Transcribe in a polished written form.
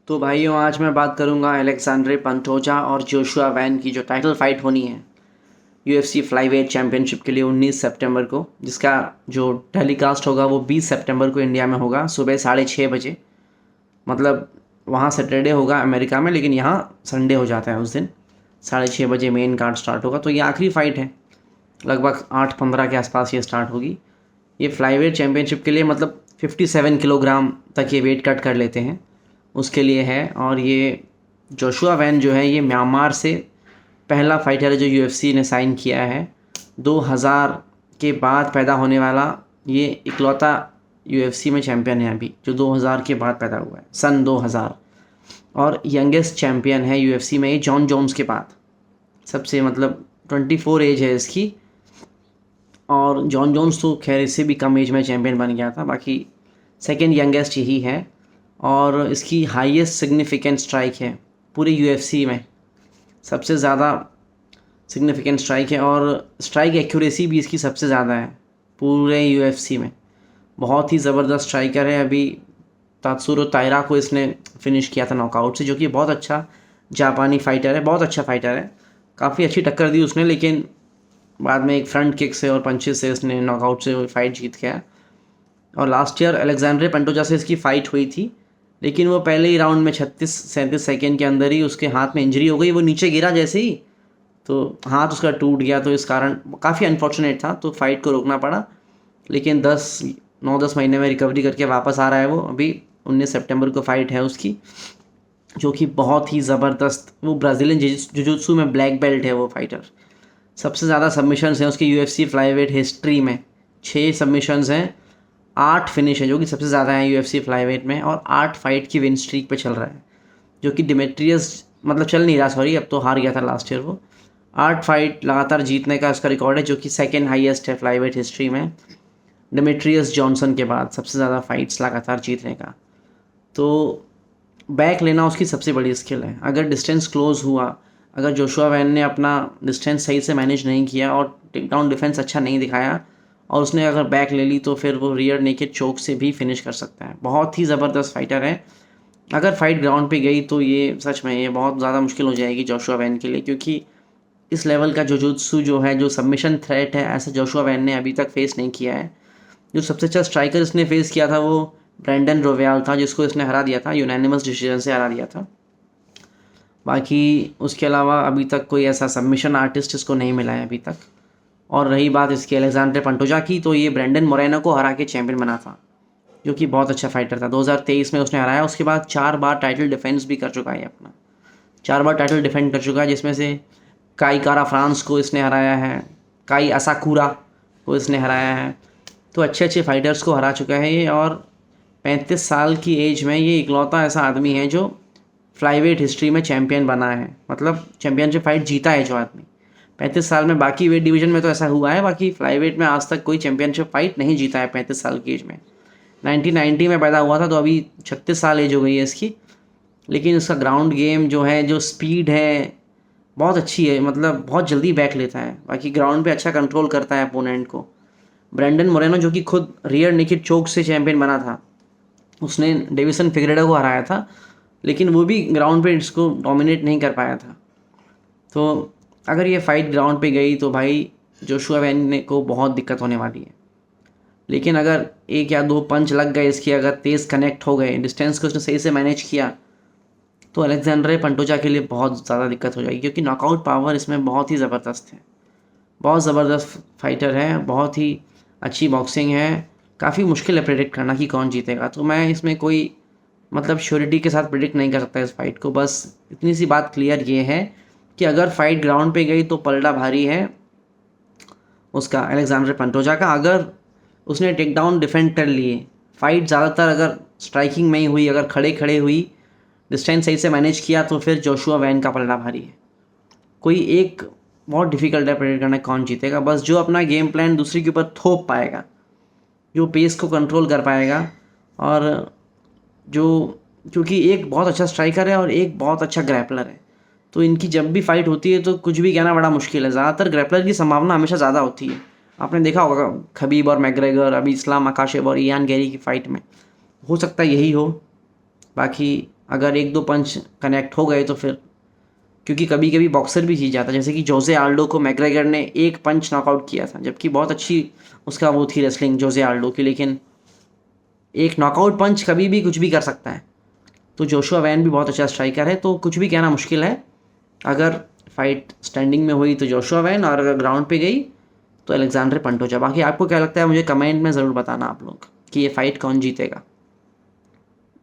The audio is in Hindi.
तो भाइयों, आज मैं बात करूंगा अलेक्जेंड्रे पंटोजा और जोशुआ वैन की जो टाइटल फाइट होनी है यूएफसी फ्लाईवेट चैंपियनशिप के लिए 19 सितंबर को, जिसका जो टेलीकास्ट होगा वो 20 सितंबर को इंडिया में होगा सुबह 6:30 बजे। मतलब वहाँ सैटरडे होगा अमेरिका में, लेकिन यहाँ संडे हो जाता है उस दिन। 6:30 बजे मेन कार्ड स्टार्ट होगा, तो ये आखिरी फ़ाइट है। लगभग 8:15 के आसपास ये स्टार्ट होगी। ये फ्लाईवेट चैंपियनशिप के लिए मतलब 57 किलोग्राम तक ये वेट कट कर लेते हैं, उसके लिए है। और ये जोशुआ वैन जो है ये म्यांमार से पहला फाइटर है जो यूएफसी ने साइन किया है। 2000 के बाद पैदा होने वाला ये इकलौता यूएफसी में चैम्पियन है अभी, जो 2000 के बाद पैदा हुआ है, सन 2000। और यंगेस्ट चैम्पियन है यूएफसी में ये जॉन जोन्स के बाद। सबसे मतलब 24 एज है इसकी। और जॉन जोन्स तो खैर इससे भी कम एज में चैम्पियन बन गया था, बाकी सेकेंड यंगेस्ट यही है। और इसकी हाईएस्ट सिग्निफिकेंट स्ट्राइक है पूरे यूएफसी में, सबसे ज़्यादा सिग्निफिकेंट स्ट्राइक है। और स्ट्राइक एक्यूरेसी भी इसकी सबसे ज़्यादा है पूरे यूएफसी में। बहुत ही ज़बरदस्त स्ट्राइकर है। अभी तात्सुरो ताइरा को इसने फिनिश किया था नॉकआउट से, जो कि बहुत अच्छा जापानी फ़ाइटर है, बहुत अच्छा फ़ाइटर है। काफ़ी अच्छी टक्कर दी उसने, लेकिन बाद में एक फ्रंट किक से और पंचेस से इसने नॉकआउट से फाइट जीत गया। और लास्ट ईयर अलेक्जेंड्रे पंटोजा से इसकी फ़ाइट हुई थी, लेकिन वो पहले ही राउंड में 36-37 सेकेंड के अंदर ही उसके हाथ में इंजरी हो गई। वो नीचे गिरा जैसे ही, तो हाथ उसका टूट गया, तो इस कारण काफ़ी अनफॉर्चुनेट था, तो फाइट को रोकना पड़ा। लेकिन 9-10 महीने में रिकवरी करके वापस आ रहा है वो। अभी 19 सितंबर को फाइट है उसकी, जो कि बहुत ही ज़बरदस्त। वो ब्राज़ीलियन जुजुत्सु में ब्लैक बेल्ट है वो फाइटर। सबसे ज़्यादा सबमिशंस हैं उसके यूएफसी फ्लाईवेट हिस्ट्री में, 6 सबमिशंस हैं, 8 फिनिश है, जो कि सबसे ज़्यादा है यूएफसी फ्लाईवेट में। और 8 फाइट की विन स्ट्रीक पे चल रहा है, जो कि डिमेट्रियस मतलब चल नहीं रहा, सॉरी, अब तो हार गया था लास्ट ईयर वो। 8 फाइट लगातार जीतने का उसका रिकॉर्ड है, जो कि सेकेंड हाईएस्ट है फ्लाईवेट हिस्ट्री में, डिमेट्रियस जॉनसन के बाद सबसे ज़्यादा फाइट्स लगातार जीतने का। तो बैक लेना उसकी सबसे बड़ी स्किल है। अगर डिस्टेंस क्लोज हुआ, अगर जोशुआ वैन ने अपना डिस्टेंस सही से मैनेज नहीं किया और टेक डाउन डिफेंस अच्छा नहीं दिखाया, और उसने अगर बैक ले ली, तो फिर वो रियर नेकेड चोक से भी फिनिश कर सकता है। बहुत ही ज़बरदस्त फाइटर है। अगर फाइट ग्राउंड पे गई तो ये सच में ये बहुत ज़्यादा मुश्किल हो जाएगी जोशुआ वैन के लिए, क्योंकि इस लेवल का जुजुत्सु जो है, जो सबमिशन थ्रेट है, ऐसा जोशुआ वैन ने अभी तक फेस नहीं किया है। जो सबसे अच्छा स्ट्राइकर इसने फेस किया था वो ब्रेंडन रोवयाल था, जिसको इसने हरा दिया था, यूनानिमस डिसीजन से हरा दिया था। बाकी उसके अलावा अभी तक कोई ऐसा सबमिशन आर्टिस्ट इसको नहीं मिला है अभी तक। और रही बात इसकी अलेक्जेंड्रे पंटोजा की, तो ये ब्रेंडन मोरेनो को हरा के चैंपियन बना था, जो कि बहुत अच्छा फाइटर था। 2023 में उसने हराया। उसके बाद 4 बार टाइटल डिफेंस भी कर चुका है अपना, 4 बार टाइटल डिफेंड कर चुका है, जिसमें से काई कारा फ्रांस को इसने हराया है, काई असाकुरा को इसने हराया है। तो अच्छे अच्छे फाइटर्स को हरा चुका है ये। और 35 साल की एज में ये इकलौता ऐसा आदमी है जो फ्लाईवेट हिस्ट्री में चैंपियन बना है, मतलब चैंपियनशिप फाइट जीता है जो आदमी 35 साल में। बाकी वेट डिवीजन में तो ऐसा हुआ है, बाकी फ्लाईवेट में आज तक कोई चैंपियनशिप फाइट नहीं जीता है 35 साल की एज में। 1990 में पैदा हुआ था, तो अभी 36 साल एज हो गई है इसकी। लेकिन इसका ग्राउंड गेम जो है, जो स्पीड है, बहुत अच्छी है, मतलब बहुत जल्दी बैक लेता है। बाकी ग्राउंड पे अच्छा कंट्रोल करता है अपोनेंट को। ब्रेंडन मोरेनो, जो कि खुद रियर नेकेड चोक से चैंपियन बना था, उसने डेविसन फिगरेडो को हराया था, लेकिन वो भी ग्राउंड पे इसको डोमिनेट नहीं कर पाया था। तो अगर ये फाइट ग्राउंड पे गई तो भाई जोशुआ वैन को बहुत दिक्कत होने वाली है। लेकिन अगर 1 या 2 पंच लग गए इसकी, अगर तेज़ कनेक्ट हो गए, डिस्टेंस को उसने सही से मैनेज किया, तो अलेक्जेंड्रे पंटोजा के लिए बहुत ज़्यादा दिक्कत हो जाएगी, क्योंकि नॉकआउट पावर इसमें बहुत ही ज़बरदस्त है। बहुत ज़बरदस्त फाइटर है, बहुत ही अच्छी बॉक्सिंग है। काफ़ी मुश्किल है प्रेडिक्ट करना कि कौन जीतेगा। तो मैं इसमें कोई मतलब श्योरिटी के साथ प्रेडिक्ट नहीं कर सकता इस फाइट को। बस इतनी सी बात क्लियर ये है कि अगर फाइट ग्राउंड पे गई तो पलड़ा भारी है उसका, अलेक्जेंड्रे पंटोजा का। अगर उसने टेक डाउन डिफेंड कर लिए, फाइट ज़्यादातर अगर स्ट्राइकिंग में ही हुई, अगर खड़े खड़े हुई, डिस्टेंस सही से मैनेज किया, तो फिर जोशुआ वैन का पलड़ा भारी है। कोई एक बहुत डिफिकल्ट है प्रेडिक्ट करना कौन जीतेगा। बस जो अपना गेम प्लान दूसरे के ऊपर थोप पाएगा, जो पेस को कंट्रोल कर पाएगा, और जो क्योंकि एक बहुत अच्छा स्ट्राइकर है और एक बहुत अच्छा ग्रैपलर है, तो इनकी जब भी फाइट होती है तो कुछ भी कहना बड़ा मुश्किल है। ज़्यादातर ग्रैपलर की संभावना हमेशा ज़्यादा होती है। आपने देखा होगा खबीब और मैग्रेगर, अभी इस्लाम मकाशेव और इयान गैरी की फ़ाइट में, हो सकता है यही हो। बाकी अगर एक दो पंच कनेक्ट हो गए तो फिर, क्योंकि कभी कभी बॉक्सर भी जीत जाता है, जैसे कि जोसे आल्डो को मैग्रेगर ने एक पंच नॉकआउट किया था, जबकि बहुत अच्छी उसका वो थी रेसलिंग जोसे आल्डो की, लेकिन एक नॉकआउट पंच कभी भी कुछ भी कर सकता है। तो जोशुआ वैन भी बहुत अच्छा स्ट्राइकर है, तो कुछ भी कहना मुश्किल है। अगर फाइट स्टैंडिंग में हुई तो जोशुआ वैन, और अगर ग्राउंड पे गई तो अलेक्जेंडर पंटोजा। बाकी आपको क्या लगता है, मुझे कमेंट में ज़रूर बताना आप लोग कि ये फाइट कौन जीतेगा।